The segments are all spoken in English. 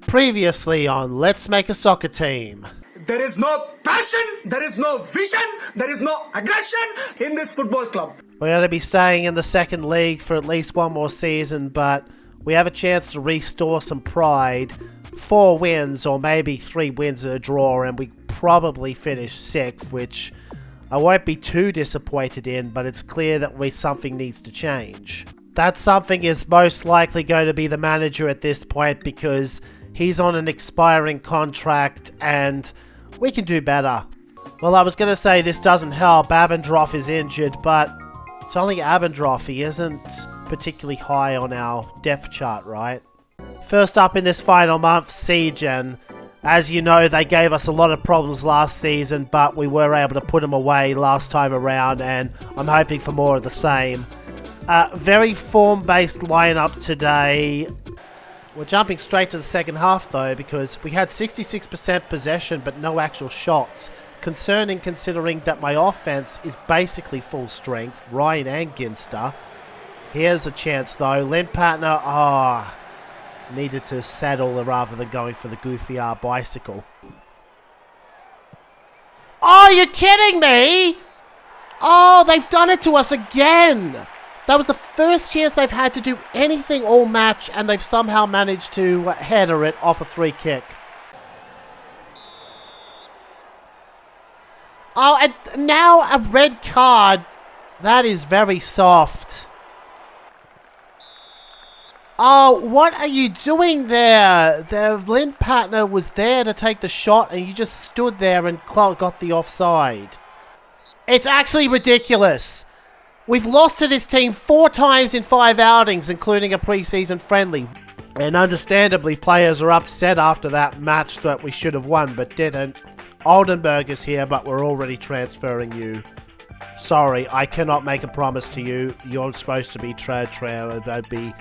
Previously on Let's Make a Soccer Team. There is no passion, there is no vision, there is no aggression in this football club. We're going to be staying in the second league for at least one more season, but we have a chance to restore some pride. 4 wins, or maybe 3 wins and a draw, and we probably finish 6th, which I won't be too disappointed in, but it's clear that something needs to change. That something is most likely going to be the manager at this point, because he's on an expiring contract and we can do better. Well, I was going to say this doesn't help. Abendroth is injured, but it's only Abendroth. He isn't particularly high on our depth chart, right? First up in this final month, Siegen. As you know, they gave us a lot of problems last season, but we were able to put them away last time around, and I'm hoping for more of the same. Very form-based lineup today. We're jumping straight to the second half though, because we had 66% possession but no actual shots. Concerning, considering that my offense is basically full strength, Ryan and Ginster. Here's a chance though. Lindpartner, needed to settle rather than going for the goofy bicycle. Oh, you're kidding me? Oh, they've done it to us again. That was the first chance they've had to do anything all match, and they've somehow managed to header it off a free kick. Oh, and now a red card. That is very soft. Oh, what are you doing there? The Lindpartner was there to take the shot, and you just stood there and got the offside. It's actually ridiculous. We've lost to this team 4 times in 5 outings, including a pre-season friendly. And understandably, players are upset after that match that we should have won, but didn't. Oldenburg is here, but we're already transferring you. Sorry, I cannot make a promise to you. You're supposed to be that'd be...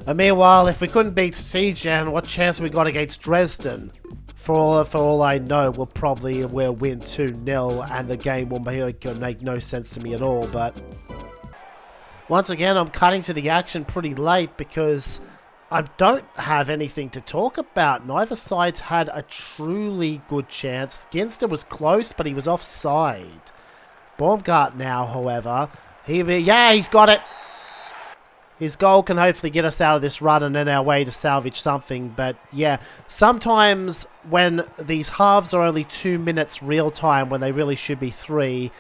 And meanwhile, if we couldn't beat Siegen, what chance have we got against Dresden? For all I know, we'll win 2-0, and the game will make no sense to me at all, but... Once again, I'm cutting to the action pretty late because I don't have anything to talk about. Neither side's had a truly good chance. Ginster was close, but he was offside. Baumgart now, however, he's got it. His goal can hopefully get us out of this run and on our way to salvage something. But yeah, sometimes when these halves are only 2 minutes real time when they really should be 3...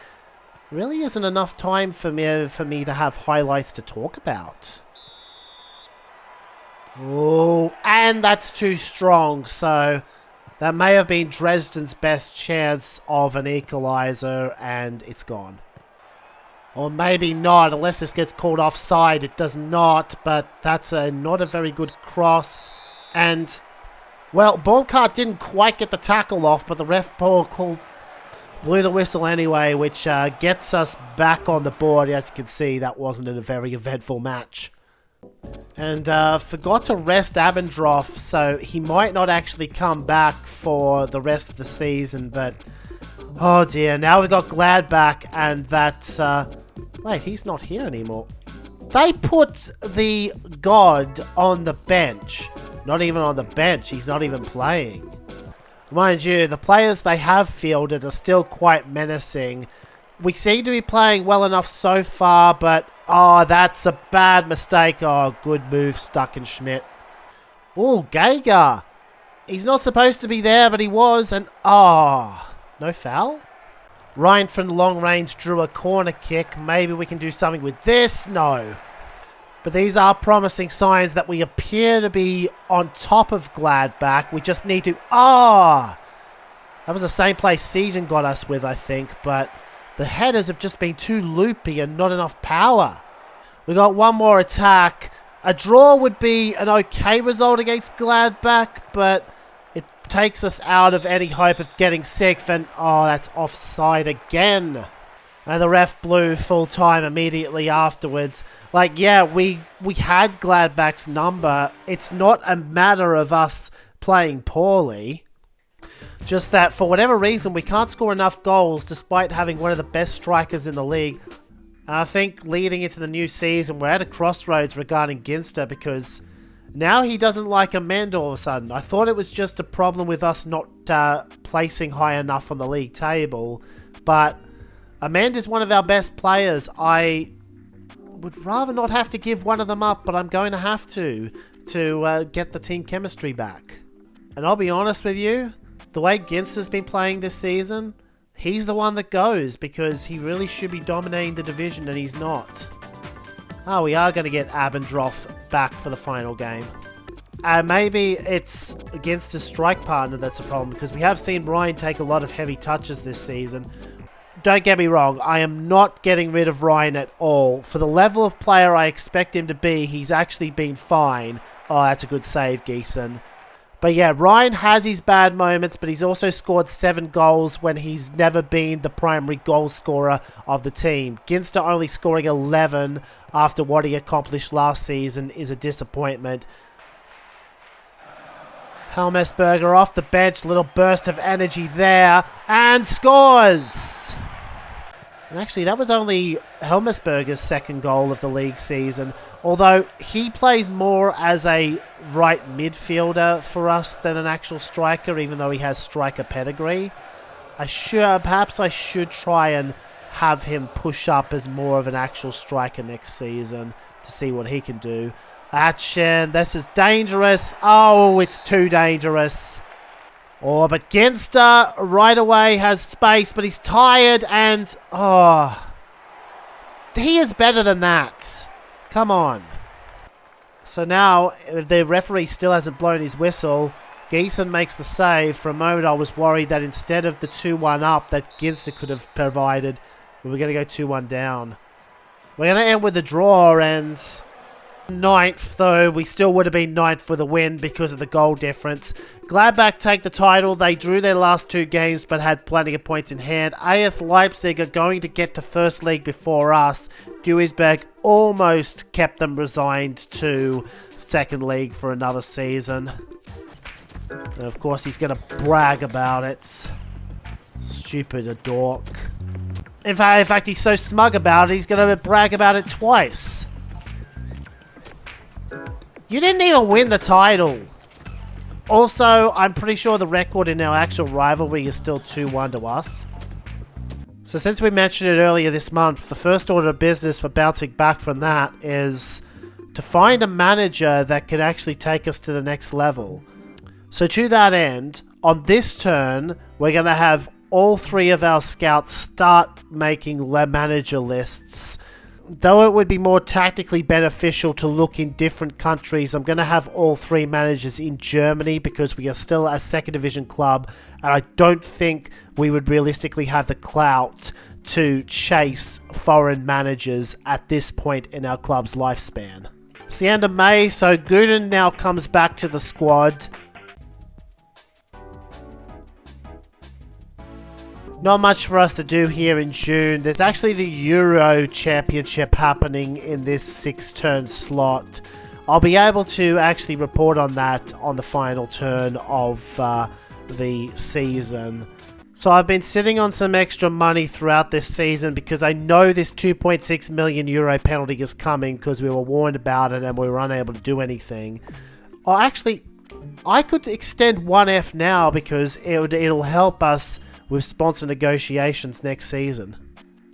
really isn't enough time for me to have highlights to talk about. Oh, and that's too strong, so that may have been Dresden's best chance of an equalizer, and it's gone. Or maybe not, unless this gets called offside. It does not, but that's not a very good cross. And, well, Baumgart didn't quite get the tackle off, but the ref blew the whistle anyway, which gets us back on the board. As you can see, that wasn't a very eventful match. And forgot to rest Abendroth, so he might not actually come back for the rest of the season, but... oh dear, now we've got Gladbach, and that's... wait, he's not here anymore. They put the God on the bench. Not even on the bench, he's not even playing. Mind you, the players they have fielded are still quite menacing. We seem to be playing well enough so far, but... oh, that's a bad mistake. Oh, good move, Stuckenschmidt. Oh, Geiger. He's not supposed to be there, but he was, and... oh, no foul? Ryan from long range drew a corner kick. Maybe we can do something with this? No. But these are promising signs that we appear to be on top of Gladbach. We just need to... that was the same place Siegen got us with, I think. But the headers have just been too loopy and not enough power. We got one more attack. A draw would be an okay result against Gladbach, but it takes us out of any hope of getting 6th. And, that's offside again. And the ref blew full time immediately afterwards. Like, yeah, we had Gladbach's number. It's not a matter of us playing poorly. Just that, for whatever reason, we can't score enough goals despite having one of the best strikers in the league. And I think leading into the new season, we're at a crossroads regarding Ginster because Now he doesn't like Amanda all of a sudden. I thought it was just a problem with us not placing high enough on the league table, but Amanda's one of our best players. I would rather not have to give one of them up, but I'm going to have to get the team chemistry back. And I'll be honest with you, the way Ginster's been playing this season, he's the one that goes, because he really should be dominating the division and he's not. Oh, we are going to get Abendroth back for the final game. Maybe it's against his strike partner that's a problem, because we have seen Ryan take a lot of heavy touches this season. Don't get me wrong, I am not getting rid of Ryan at all. For the level of player I expect him to be, he's actually been fine. Oh, that's a good save, Geeson. But yeah, Ryan has his bad moments, but he's also scored 7 goals when he's never been the primary goal scorer of the team. Ginster only scoring 11 after what he accomplished last season is a disappointment. Helmesberger off the bench, little burst of energy there, and scores! And actually, that was only Helmesberger's second goal of the league season, although he plays more as a right midfielder for us than an actual striker, even though he has striker pedigree. Perhaps I should try and have him push up as more of an actual striker next season to see what he can do. Action, this is dangerous. Oh, it's too dangerous. Oh, but Ginster right away has space, but he's tired and... Oh, he is better than that. Come on. So now, the referee still hasn't blown his whistle. Geeson makes the save. For a moment, I was worried that instead of the 2-1 up that Ginster could have provided, we were going to go 2-1 down. We're going to end with a draw, and... 9th, though we still would have been 9th for the win because of the goal difference. Gladbach take the title. They drew their last 2 games but had plenty of points in hand. AS Leipzig are going to get to first league before us. Duisburg almost kept them resigned to second league for another season. And of course he's going to brag about it. Stupid dork. In fact, he's so smug about it, he's going to brag about it twice. You didn't even win the title. Also, I'm pretty sure the record in our actual rivalry is still 2-1 to us. So since we mentioned it earlier this month, the first order of business for bouncing back from that is to find a manager that can actually take us to the next level. So to that end, on this turn, we're going to have all 3 of our scouts start making manager lists. Though it would be more tactically beneficial to look in different countries, I'm going to have all 3 managers in Germany because we are still a second division club, and I don't think we would realistically have the clout to chase foreign managers at this point in our club's lifespan. It's the end of May, so Gooden now comes back to the squad. Not much for us to do here in June. There's actually the Euro Championship happening in this 6-turn slot. I'll be able to actually report on that on the final turn of the season. So I've been sitting on some extra money throughout this season because I know this 2.6 million euro penalty is coming because we were warned about it and we were unable to do anything. Oh, actually, I could extend 1F now because it'll help us with sponsor negotiations next season.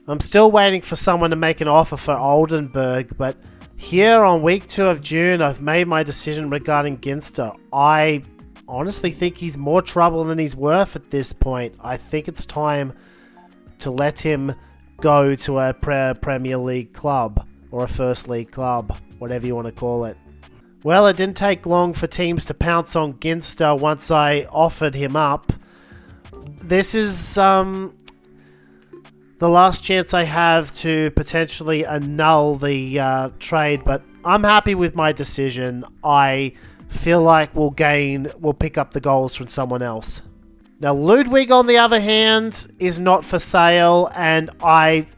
I'm still waiting for someone to make an offer for Oldenburg, but here on week 2 of June, I've made my decision regarding Ginster. I honestly think he's more trouble than he's worth at this point. I think it's time to let him go to a Premier League club, or a First League club, whatever you want to call it. Well, it didn't take long for teams to pounce on Ginster once I offered him up. This is the last chance I have to potentially annul the trade, but I'm happy with my decision. I feel like we'll pick up the goals from someone else. Now, Ludwig, on the other hand, is not for sale, and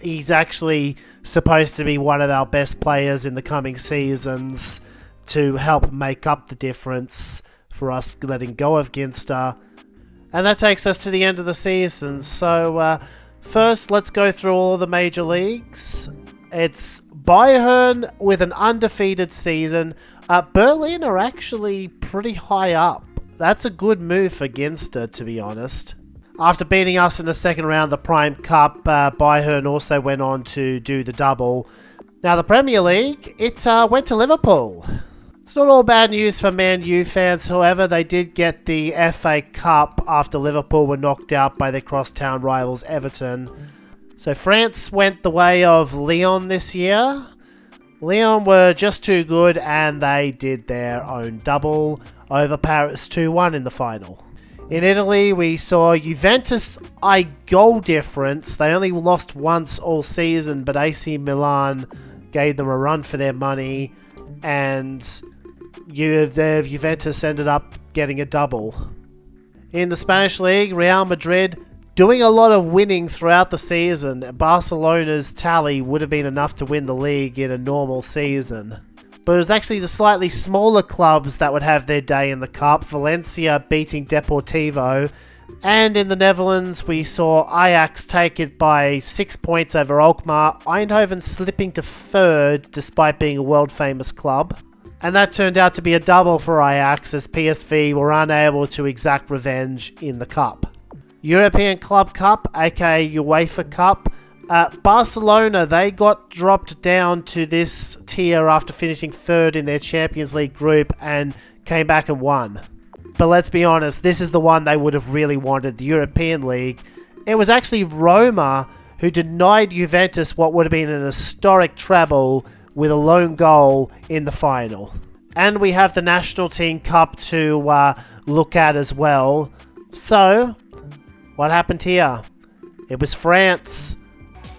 he's actually supposed to be one of our best players in the coming seasons to help make up the difference for us letting go of Ginster. And that takes us to the end of the season. So, first, let's go through all of the major leagues. It's Bayern with an undefeated season. Berlin are actually pretty high up. That's a good move for Ginster, to be honest. After beating us in the second round of the Prime Cup, Bayern also went on to do the double. Now the Premier League, it went to Liverpool. It's not all bad news for Man U fans, however, they did get the FA Cup after Liverpool were knocked out by their crosstown rivals Everton. So France went the way of Lyon this year. Lyon were just too good and they did their own double over Paris 2-1 in the final. In Italy, we saw Juventus a goal difference. They only lost once all season, but AC Milan gave them a run for their money, and Juventus ended up getting a double. In the Spanish League, Real Madrid doing a lot of winning throughout the season. Barcelona's tally would have been enough to win the league in a normal season. But it was actually the slightly smaller clubs that would have their day in the cup. Valencia beating Deportivo. And in the Netherlands, we saw Ajax take it by 6 points over Alkmaar. Eindhoven slipping to third despite being a world-famous club. And that turned out to be a double for Ajax as PSV were unable to exact revenge in the cup. European Club Cup, aka UEFA Cup. Barcelona, they got dropped down to this tier after finishing third in their Champions League group and came back and won. But let's be honest, this is the one they would have really wanted, the European League. It was actually Roma who denied Juventus what would have been an historic treble with a lone goal in the final. And we have the National Team Cup to look at as well. So, what happened here? It was France.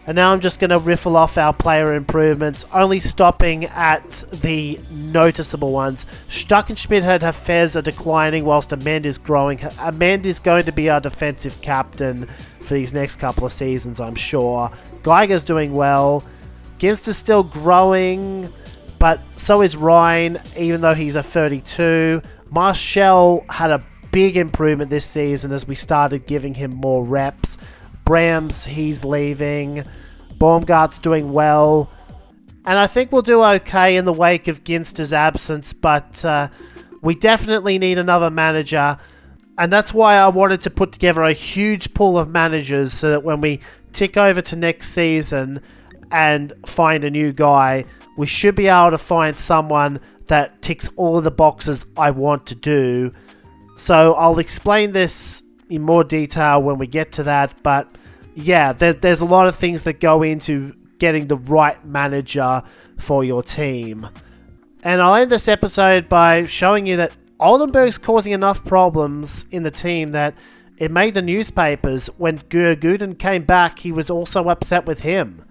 And now I'm just going to riffle off our player improvements, only stopping at the noticeable ones. Stuckenschmidt and Hafez are declining whilst Amend is growing. Amend is going to be our defensive captain for these next couple of seasons, I'm sure. Geiger's doing well. Ginster's still growing, but so is Ryan, even though he's a 32. Marshall had a big improvement this season as we started giving him more reps. Brams, he's leaving. Baumgart's doing well. And I think we'll do okay in the wake of Ginster's absence, but we definitely need another manager. And that's why I wanted to put together a huge pool of managers so that when we tick over to next season and find a new guy, we should be able to find someone that ticks all of the boxes I want to do. So I'll explain this in more detail when we get to that, but yeah, there's a lot of things that go into getting the right manager for your team. And I'll end this episode by showing you that Oldenburg's causing enough problems in the team that it made the newspapers. When Gudin came back, he was also upset with him.